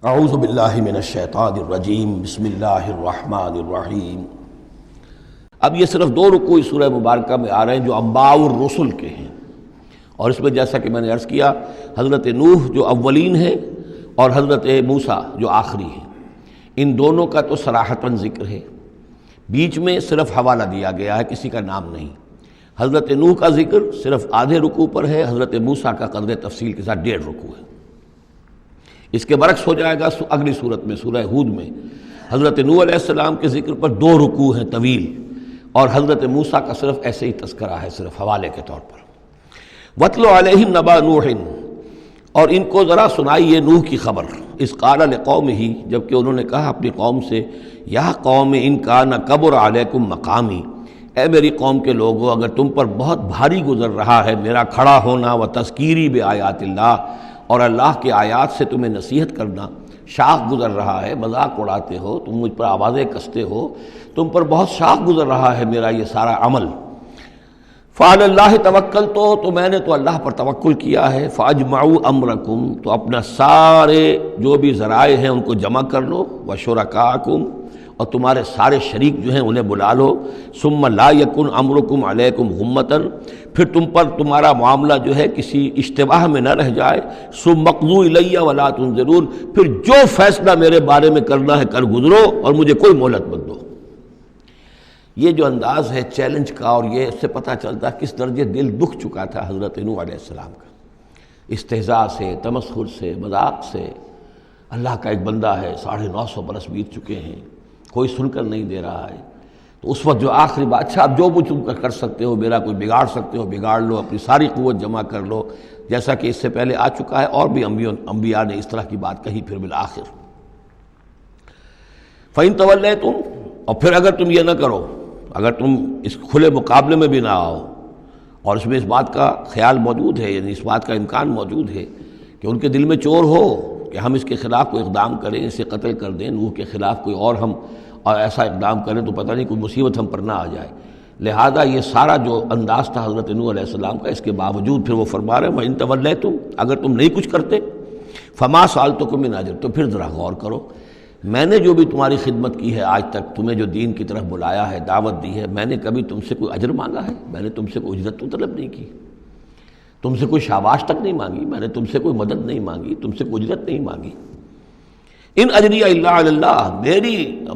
اعوذ باللہ من الشیطان الرجیم بسم اللہ الرحمن الرحیم۔ اب یہ صرف دو رکوع سورہ مبارکہ میں آ رہے ہیں جو انباء الرسل کے ہیں، اور اس میں جیسا کہ میں نے عرض کیا حضرت نوح جو اولین ہیں اور حضرت موسیٰ جو آخری ہیں، ان دونوں کا تو صراحتاً ذکر ہے، بیچ میں صرف حوالہ دیا گیا ہے، کسی کا نام نہیں۔ حضرت نوح کا ذکر صرف آدھے رکوع پر ہے، حضرت موسیٰ کا قدر تفصیل کے ساتھ 1.5 رکوع ہے۔ اس کے برعکس ہو جائے گا اگلی صورت میں سورہ ہود میں حضرت نوح علیہ السلام کے ذکر پر 2 رکوع ہیں طویل، اور حضرت موسیٰ کا صرف ایسے ہی تذکرہ ہے، صرف حوالے کے طور پر۔ وَاتْلُ عَلَيْهِمْ نَبَأَ نُوحٍ، اور ان کو ذرا سنائیے نوح کی خبر۔ اذ قال لقومہ، جبکہ انہوں نے کہا اپنی قوم سے، یا قوم ان کان کبر علیکم مقامی، اے میری قوم کے لوگوں اگر تم پر بہت بھاری گزر رہا ہے میرا کھڑا ہونا، و تذکیری بآیات اللہ، اور اللہ کے آیات سے تمہیں نصیحت کرنا، شاق گزر رہا ہے، مذاق اڑاتے ہو تم، مجھ پر آوازیں کستے ہو، تم پر بہت شاق گزر رہا ہے میرا یہ سارا عمل۔ فعلی اللہ توکل، تو میں نے تو اللہ پر توکل کیا ہے۔ فاجمعوا امرکم، تو اپنا سارے جو بھی ذرائع ہیں ان کو جمع کر لو، وشرکاکم، اور تمہارے سارے شریک جو ہیں انہیں بلا لو۔ ثم لا یکن امرکم علیکم غمۃ، پھر تم پر تمہارا معاملہ جو ہے کسی اشتباہ میں نہ رہ جائے۔ ثم اقضوا الی ولا تنظرون، پھر جو فیصلہ میرے بارے میں کرنا ہے کر گزرو اور مجھے کوئی مہلت مت دو۔ یہ جو انداز ہے چیلنج کا، اور یہ اس سے پتہ چلتا ہے کس درجے دل دکھ چکا تھا حضرت نوح علیہ السلام کا، استہزاء سے، تمسخر سے، مذاق سے۔ اللہ کا ایک بندہ ہے، 950 برس بیت چکے ہیں، کوئی سن کر نہیں دے رہا ہے، تو اس وقت جو آخری بات، اچھا اب جو تم کر سکتے ہو، میرا کوئی بگاڑ سکتے ہو بگاڑ لو، اپنی ساری قوت جمع کر لو، جیسا کہ اس سے پہلے آ چکا ہے، اور بھی انبیاء نے اس طرح کی بات کہی۔ پھر بالآخر فَإِن تَوَلَّيْتُمْ، اور پھر اگر تم یہ نہ کرو، اگر تم اس کھلے مقابلے میں بھی نہ آؤ، اور اس میں اس بات کا خیال موجود ہے، یعنی اس بات کا امکان موجود ہے کہ ان کے دل میں چور ہو کہ ہم اس کے خلاف کوئی اقدام کریں، اسے قتل کر دیں، نوح کے خلاف کوئی اور ہم ایسا اقدام کریں تو پتہ نہیں کوئی مصیبت ہم پر نہ آ جائے، لہذا یہ سارا جو انداز تھا حضرت نوح علیہ السلام کا، اس کے باوجود پھر وہ فرما رہے ہیں وَإِن تَوَلَّيْتُمْ، اگر تم نہیں کچھ کرتے، فَمَا سَأَلْتُكُم مِّنْ أَجْرٍ، تو پھر ذرا غور کرو، میں نے جو بھی تمہاری خدمت کی ہے آج تک، تمہیں جو دین کی طرف بلایا ہے، دعوت دی ہے، میں نے کبھی تم سے کوئی اجر مانگا ہے؟ میں نے تم سے کوئی اجرت تو طلب نہیں کی، تم سے کوئی شاباش تک نہیں مانگی، میں نے تم سے کوئی مدد نہیں مانگی، تم سے کوئی اجرت نہیں مانگی۔ ان اجری الا علی اللہ،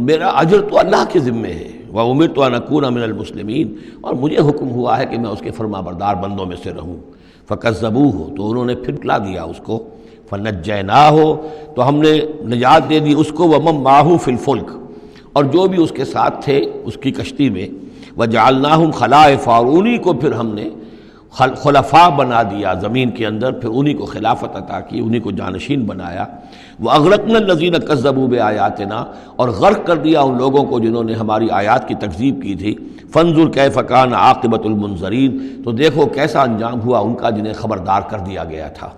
میرا اجر تو اللہ کے ذمے ہے۔ وامرت ان اکون من المسلمین، اور مجھے حکم ہوا ہے کہ میں اس کے فرما بردار بندوں میں سے رہوں۔ فکذبوہ، تو انہوں نے پھٹلا دیا اس کو۔ فنجیناہ، تو ہم نے نجات دے دی اس کو، ومن معہ فی الفلک، اور جو بھی اس کے ساتھ تھے اس کی کشتی میں۔ وجعلناہم خلائف، اور انہی کو پھر ہم نے خلفاء بنا دیا زمین کے اندر، پھر انہی کو خلافت عطا کی، انہی کو جانشین بنایا۔ وَأَغْرَقْنَا الَّذِينَ كَذَّبُوا بِآيَاتِنَا، اور غرق کر دیا ان لوگوں کو جنہوں نے ہماری آیات کی تکذیب کی تھی۔ فَانظُرْ كَيْفَ كَانَ عَاقِبَةُ الْمُنذَرِينَ، تو دیکھو کیسا انجام ہوا ان کا جنہیں خبردار کر دیا گیا تھا۔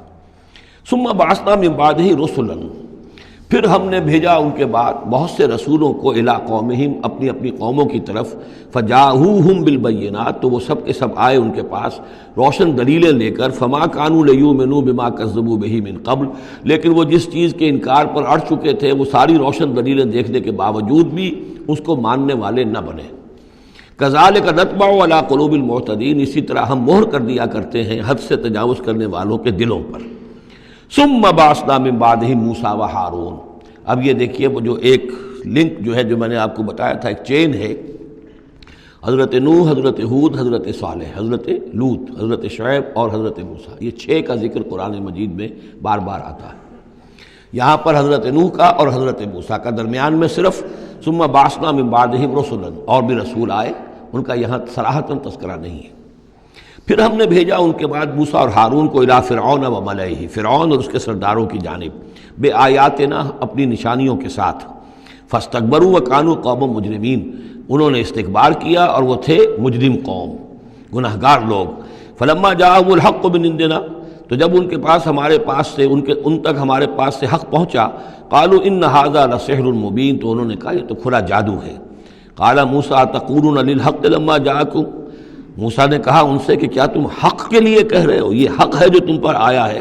ثُمَّ بَعَثْنَا مِن بَعْدِهِ رُسُلًا، پھر ہم نے بھیجا ان کے بعد بہت سے رسولوں کو، الی قومہم، اپنی اپنی قوموں کی طرف۔ فجاءوہم بالبینات، تو وہ سب کے سب آئے ان کے پاس روشن دلیلیں لے کر۔ فما کانوا لیؤمنوا بما کذبوا بہ من قبل، لیکن وہ جس چیز کے انکار پر اڑ چکے تھے وہ ساری روشن دلیلیں دیکھنے کے باوجود بھی اس کو ماننے والے نہ بنے۔ کذالک نطبع علی قلوب المعتدین، اسی طرح ہم مہر کر دیا کرتے ہیں حد سے تجاوز کرنے والوں کے دلوں پر۔ ثم بعثنا من بعدہم موسیٰ و ہارون، اب یہ دیکھیے وہ جو ایک لنک جو ہے، جو میں نے آپ کو بتایا تھا، ایک چین ہے، حضرت نوح، حضرت ہود، حضرت صالح، حضرت لوط، حضرت شعیب اور حضرت موسیٰ، یہ 6 کا ذکر قرآن مجید میں بار بار آتا ہے۔ یہاں پر حضرت نوح کا اور حضرت موسیٰ کا، درمیان میں صرف ثم بعثنا من بعدہم رسلا، اور بھی رسول آئے، ان کا یہاں صراحتاً تذکرہ نہیں ہے۔ پھر ہم نے بھیجا ان کے بعد موسیٰ اور ہارون کو الی فرعون و ملئہ، فرعون اور اس کے سرداروں کی جانب، بے آیاتنا، اپنی نشانیوں کے ساتھ۔ فاستکبروا وکانوا قوما مجرمین، انہوں نے استکبار کیا اور وہ تھے مجرم قوم، گناہگار لوگ۔ فلما جاءهم الحق من عندنا، تو جب ان کے پاس ہمارے پاس سے ان تک ہمارے پاس سے حق پہنچا، قالوا ان ھذا لسحر مبین، تو انہوں نے کہا یہ تو کھلا جادو ہے۔ قال موسیٰ تقولون للحق لما جاءکم، موسیٰ نے کہا ان سے کہ کیا تم حق کے لیے کہہ رہے ہو؟ یہ حق ہے جو تم پر آیا ہے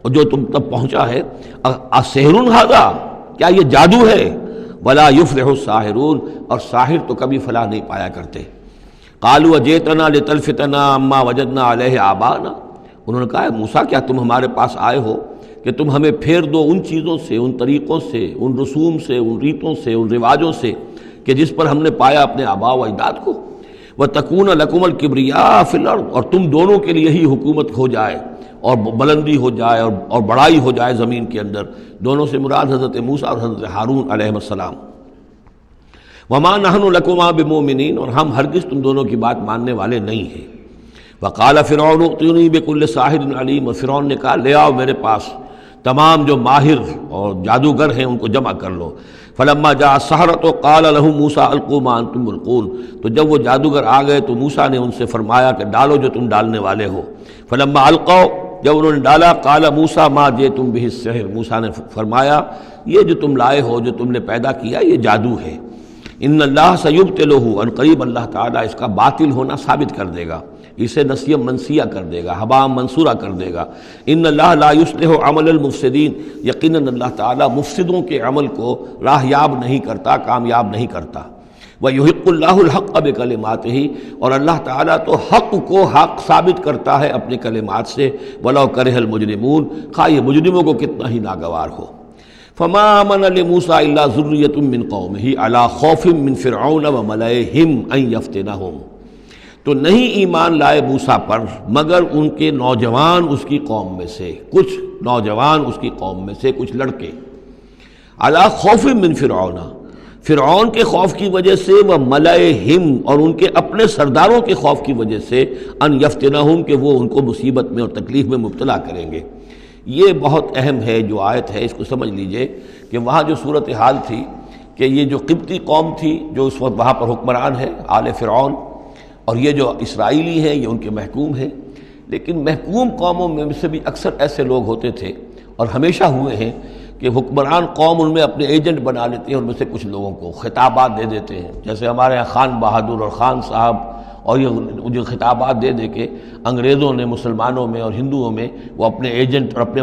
اور جو تم تک پہنچا ہے۔ اسحر ھذا، کیا یہ جادو ہے؟ ولا یفلح الساحرون، اور ساحر تو کبھی فلاح نہیں پایا کرتے۔ قالوا اجئتنا لتلفتنا عما وجدنا علیہ آباءنا، انہوں نے کہا موسیٰ کیا تم ہمارے پاس آئے ہو کہ تم ہمیں پھیر دو ان چیزوں سے، ان طریقوں سے، ان رسوم سے، ان ریتوں سے، ان رواجوں سے کہ جس پر ہم نے پایا اپنے آباء و اجداد کو، وَتَكُونَ لَكُمُ الْكِبْرِيَاءُ فِي الْأَرْضِ، اور تم دونوں کے لیے ہی حکومت ہو جائے اور بلندی ہو جائے اور بڑائی ہو جائے زمین کے اندر۔ دونوں سے مراد حضرت موسیٰ اور حضرت ہارون علیہ السلام۔ وَمَا نَحْنُ لَكُمَا بِمُؤْمِنِينَ، اور ہم ہرگز تم دونوں کی بات ماننے والے نہیں ہیں۔ وَقَالَ فِرْعَوْنُ ائْتُونِي بِكُلِّ سَاحِرٍ عَلِيمٍ، اور فرعون نے کہا لے آؤ میرے پاس تمام جو ماہر اور جادوگر ہیں ان کو جمع کر لو۔ فلما جاء السحرۃ قال لهم موسیٰ القوا ما انتم ملقون، تو جب وہ جادوگر آ گئے تو موسیٰ نے ان سے فرمایا کہ ڈالو جو تم ڈالنے والے ہو۔ فلما القوا، جب انہوں نے ڈالا، قال موسیٰ ما جئتم به السحر، موسیٰ نے فرمایا یہ جو تم لائے ہو، جو تم نے پیدا کیا، یہ جادو ہے۔ ان اللہ سیبطلہ، ان قریب اللہ تعالیٰ اس کا باطل ہونا ثابت کر دے گا، اسے نسیہ منسیہ کر دے گا، ہباء منصورہ کر دے گا۔ ان اللہ لا یصلح عمل المفسدین، یقیناً اللہ تعالیٰ مفسدوں کے عمل کو راہ یاب نہیں کرتا، کامیاب نہیں کرتا۔ وَيُحِقُّ اللَّهُ الْحَقَّ بِكَلِمَاتِهِ، اور اللہ تعالیٰ تو حق کو حق ثابت کرتا ہے اپنے کلمات سے، وَلَوْ كَرِهَ الْمُجْرِمُونَ، خواہ یہ مجرموں کو کتنا ہی ناگوار ہو۔ فَمَا آمَنَ لِمُوسَىٰ إِلَّا ذُرِّيَّةٌ مِّن قَوْمِهِ عَلَىٰ خَوْفٍ مِّن فِرْعَوْنَ وَمَلَئِهِمْ أَن يَفْتِنَهُمْ، تو نہیں ایمان لائے موسیٰ پر مگر ان کے نوجوان اس کی قوم میں سے، کچھ نوجوان اس کی قوم میں سے، کچھ لڑکے، عَلَىٰ خَوْفٍ مِّن فِرْعَوْنَ، فرعون کے خوف کی وجہ سے، وہ ملئہم، اور ان کے اپنے سرداروں کے خوف کی وجہ سے، ان یفتنہم، کہ وہ ان کو مصیبت میں اور تکلیف میں مبتلا کریں گے۔ یہ بہت اہم ہے جو آیت ہے، اس کو سمجھ لیجئے کہ وہاں جو صورتحال تھی کہ یہ جو قبطی قوم تھی جو اس وقت وہاں پر حکمران ہے آل فرعون، اور یہ جو اسرائیلی ہیں یہ ان کے محکوم ہیں، لیکن محکوم قوموں میں سے بھی اکثر ایسے لوگ ہوتے تھے اور ہمیشہ ہوئے ہیں کہ حکمران قوم ان میں اپنے ایجنٹ بنا لیتے ہیں، ان میں سے کچھ لوگوں کو خطابات دے دیتے ہیں، جیسے ہمارے یہاں خان بہادر اور خان صاحب، اور یہ جو خطابات دے دے کے انگریزوں نے مسلمانوں میں اور ہندوؤں میں وہ اپنے ایجنٹ اور اپنے